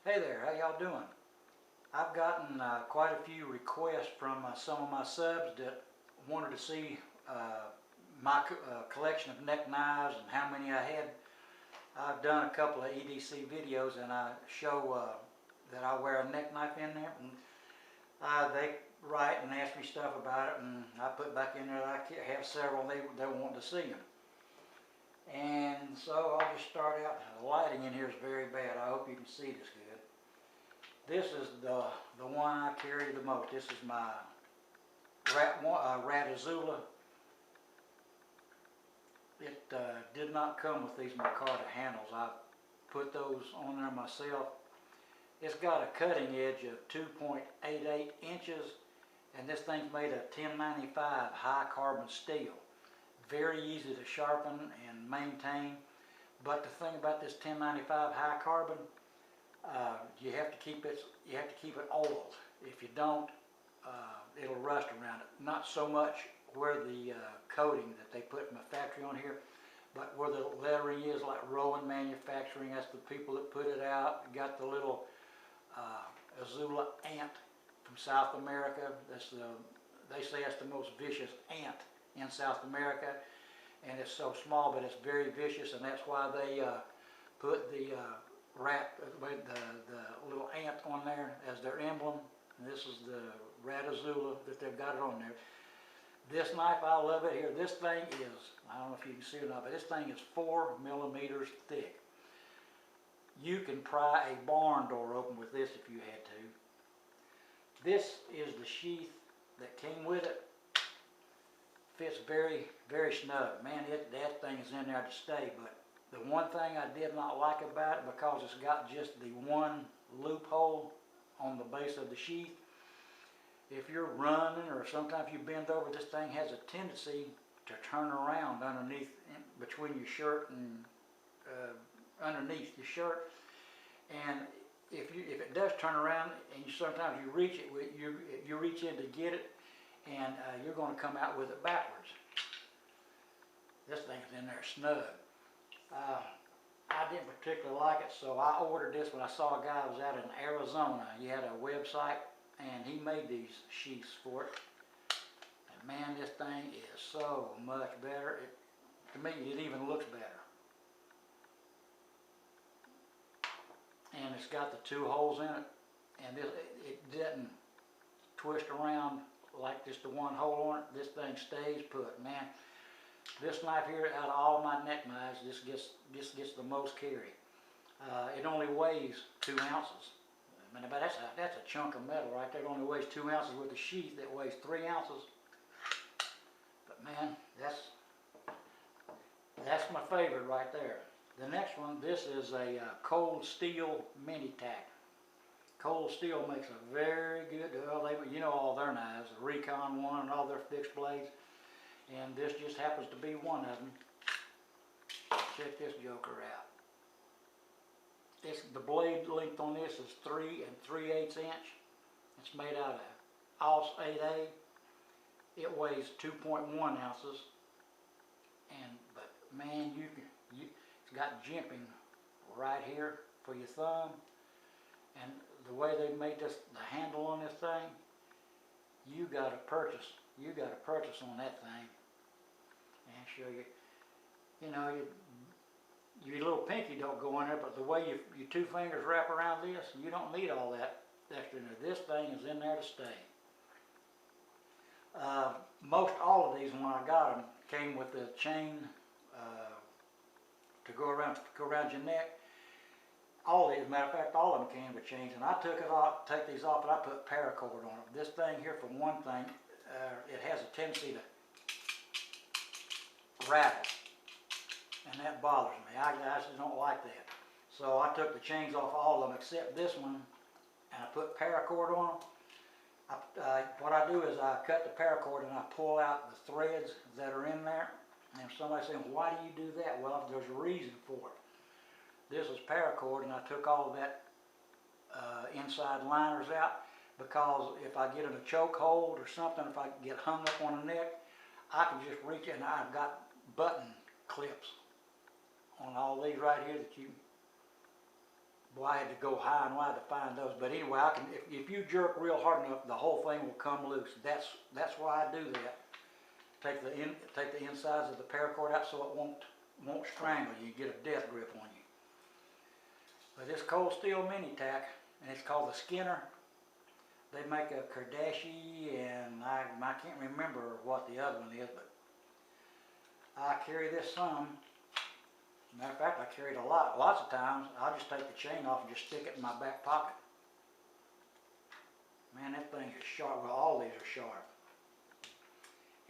Hey there, how y'all doing? I've gotten quite a few requests from some of my subs that wanted to see my collection of neck knives and how many I had. I've done a couple of EDC videos and I show that I wear a neck knife in there. And they write and ask me stuff about it, and I put back in there that I have several they want to see them. And so I'll just start out. The lighting in here is very bad. I hope you can see this good. This is the one I carry the most. This is my Rat Izula. It did not come with these micarta handles. I put those on there myself. It's got a cutting edge of 2.88 inches, and this thing's made of 1095 high carbon steel. Very easy to sharpen and maintain. But the thing about this 1095 high carbon, you have to keep it oiled. If you don't, it'll rust around it. Not so much where the coating that they put in the factory on here, but where the lettering is, like Rowan Manufacturing. That's the people that put it out. Got the little Izula ant from South America. They say that's the most vicious ant in South America, and it's so small, but it's very vicious, and that's why they put the the little ant on there as their emblem. And this is the Rat Izula that they've got it on there. This knife, I love it here. This thing is, I don't know if you can see it or not, but this thing is 4 millimeters thick. You can pry a barn door open with this if you had to. This is the sheath that came with it. Fits very, very snug. Man, that thing is in there to stay. But the one thing I did not like about it, because it's got just the one loophole on the base of the sheath, if you're running or sometimes you bend over, this thing has a tendency to turn around underneath, between your shirt and underneath your shirt. And if it does turn around, and sometimes you reach it, you reach in to get it, and you're going to come out with it backwards. This thing's in there snug. I didn't particularly like it, so I ordered this when I saw a guy who was out in Arizona. He had a website, and he made these sheaths for it. And man, this thing is so much better. To me, it even looks better. And it's got the 2 holes in it, and it doesn't twist around like just the one hole on it. This thing stays put. Man, this knife here, out of all my neck knives, this gets the most carry. It only weighs 2 ounces. I mean, but that's a chunk of metal right there. It only weighs 2 ounces with a sheath that weighs 3 ounces. But man, that's my favorite right there. The next one, this is a Colt Steel Mini-Tac. Colt Steel makes a very good, well, you know all their knives, the Recon one and all their fixed blades. And this just happens to be one of them. Check this joker out. The blade length on this is 3 3/8 inch. It's made out of AUS 8A. It weighs 2.1 ounces. But man, it's got jimping right here for your thumb. And the way they made the handle on this thing, you got to purchase on that thing. And show you, your little pinky don't go in there, but the way your 2 fingers wrap around this, you don't need all that extra in there. This thing is in there to stay. Most all of these, when I got them, came with the chain to go around your neck. All these, as a matter of fact, all of them came with chains, and I take these off, and I put paracord on it. This thing here, for one thing, it has a tendency to rattle, and that bothers me. I just don't like that. So I took the chains off all of them except this one, and I put paracord on them. What I do is I cut the paracord and I pull out the threads that are in there. And if somebody's saying, why do you do that? Well, there's a reason for it. This is paracord, and I took all of that inside liners out, because if I get in a choke hold or something, if I get hung up on the neck, I can just reach in. I've got button clips on all these right here that you Well, I had to go high and wide to find those. But anyway, I can. If you jerk real hard enough, the whole thing will come loose. That's why I do that. Take the insides of the paracord out so it won't strangle you. You get a death grip on you. But this Colt Steel Mini-Tac, and it's called the Skinner. They make a Kardashian, and I can't remember what the other one is, but I carry this some. Matter of fact, I carry it a lot. Lots of times, I'll just take the chain off and just stick it in my back pocket. Man, that thing is sharp. Well, all these are sharp.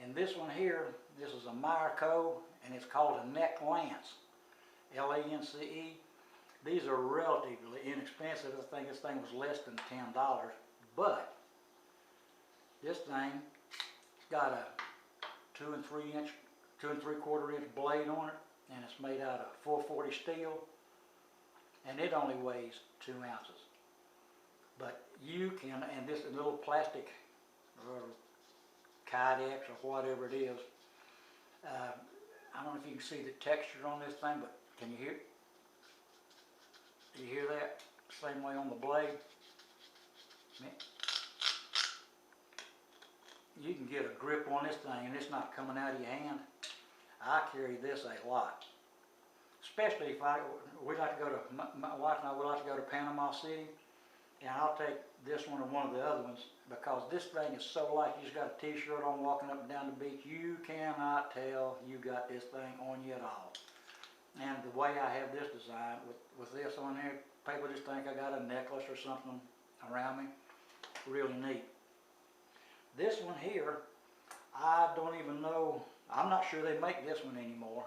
And this one here, this is a Meyerco, and it's called a neck lance, L-A-N-C-E. These are relatively inexpensive. I think this thing was less than $10. But this thing's got a 2 3/4 inch blade on it, and it's made out of 440 steel, and it only weighs 2 ounces. But you can, and this little plastic Kydex or whatever it is, I don't know if you can see the texture on this thing, but can you hear it? Do you hear that? Same way on the blade. You can get a grip on this thing and it's not coming out of your hand. I carry this a lot. Especially if we like to go to, my wife and I would like to go to Panama City, and I'll take this one or one of the other ones because this thing is so light. You just got a t-shirt on walking up and down the beach. You cannot tell you got this thing on you at all. And the way I have this design with this on here, people just think I got a necklace or something around me. Really neat. This one here, I don't even know, I'm not sure they make this one anymore.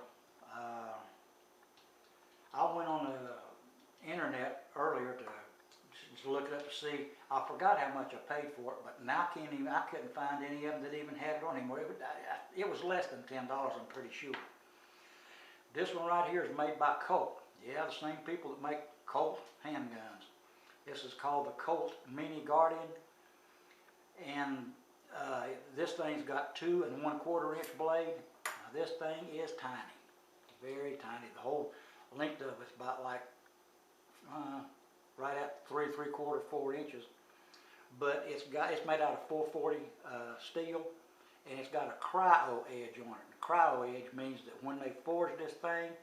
I went on the internet earlier to just look it up to see. I forgot how much I paid for it, but now I couldn't find any of them that even had it on anymore. It was less than $10, I'm pretty sure. This one right here is made by Colt. Yeah, the same people that make Colt handguns. This is called the Colt Mini-Guardian, and this thing's got 2 1/4 inch blade. Now, this thing is tiny, very tiny. The whole length of it's about like right at 3 3/4, 4 inches. But it's made out of 440 steel, and it's got a cryo edge on it. The cryo edge means that when they forge this thing,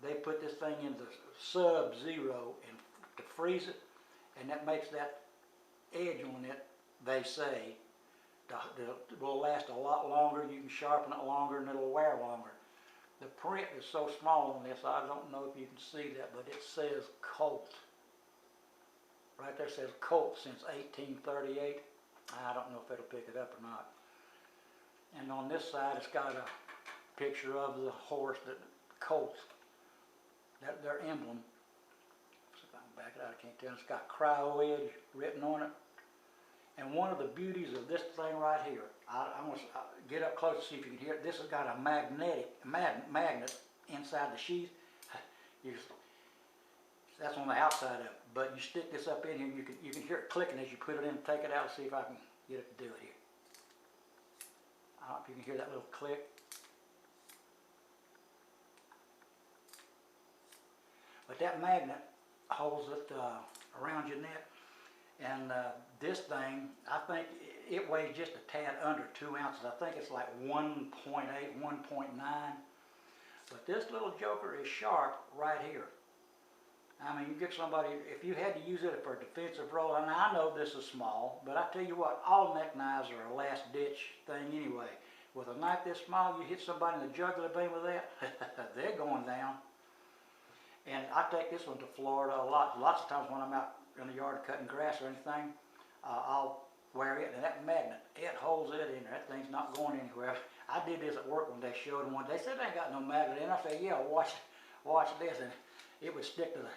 they put this thing into sub-zero and to freeze it, and that makes that edge on it, they say, will last a lot longer. You can sharpen it longer and it'll wear longer. The print is so small on this, I don't know if you can see that, but it says Colt. Right there says Colt since 1838. I don't know if it'll pick it up or not. And on this side, it's got a picture of the horse, that Colt, their emblem. See if I can back it out, I can't tell. It's got cryo edge written on it. And one of the beauties of this thing right here, I'm going to get up close to see if you can hear it. This has got a magnet inside the sheath. That's on the outside of it. But you stick this up in here, and you can hear it clicking as you put it in and take it out. See if I can get it to do it here. I don't know if you can hear that little click. But that magnet holds it around your neck. And this thing, I think it weighs just a tad under 2 ounces. I think it's like 1.8, 1.9. But this little joker is sharp right here. I mean, you get somebody, if you had to use it for a defensive role, and I know this is small, but I tell you what, all neck knives are a last ditch thing anyway. With a knife this small, you hit somebody in the jugular vein with that, they're going down. And I take this one to Florida a lot. Lots of times when I'm out in the yard cutting grass or anything, I'll wear it, and that magnet, it holds it in there. That thing's not going anywhere. I did this at work one day, showed them one. They said they ain't got no magnet in. I said, yeah, watch this, and it would stick to the,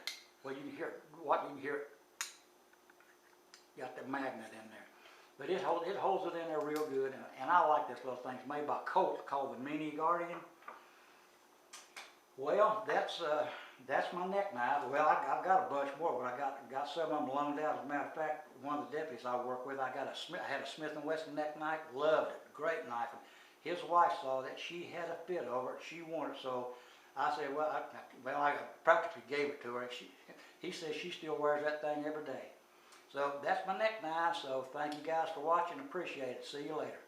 well, you can hear it, you can hear it, got the magnet in there. But it holds it in there real good, and I like this little thing. It's made by Colt, called the Mini-Guardian. Well, that's my neck knife. Well, I've got a bunch more, but I got some of them loaned out. As a matter of fact, one of the deputies I work with, I had a Smith & Wesson neck knife, loved it, great knife. And his wife saw that, she had a fit over it, she wanted it, so I said, well, I practically gave it to her. He says she still wears that thing every day. So that's my neck knife. So thank you guys for watching. Appreciate it. See you later.